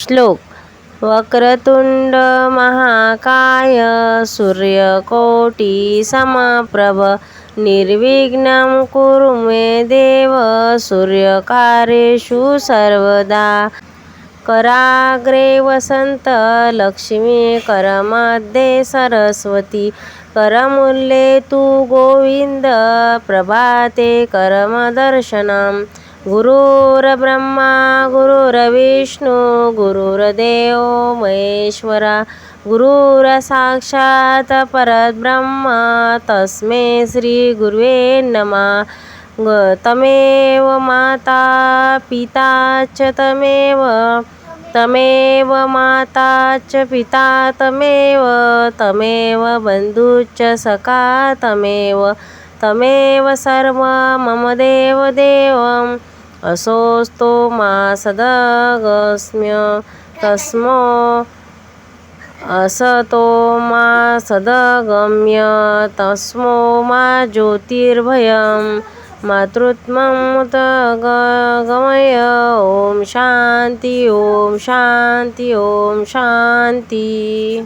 श्लोक. वक्रतुंड महाकाय सूर्यकोटि समप्रभ निर्विघ्नं कुरु मे देव सूर्यकार्येषु सर्वदा. कराग्रे वसंत लक्ष्मी करमध्ये सरस्वती करमूले तु गोविंद प्रभाते करमदर्शनम्. गुरुर्ब्रह्मा गुरुर्विष्णू गुरुर्देवो महेश्वरा गुरुर्साक्षात् परब्रह्म तस्मै श्री गुरुवे नमः. तमेव माता पिता च तमेव माता च पिता तमेव बन्धुश्च सखा तमेव सर्व मम देवदेवम्. असोऽस्तु मा सदगम्य तस्मो असतो मा सदगम्य तस्मो मा ज्योतिर्भयम्. मातृत्वमुत गमय. ओम शांती ओम शांती ओम शांती.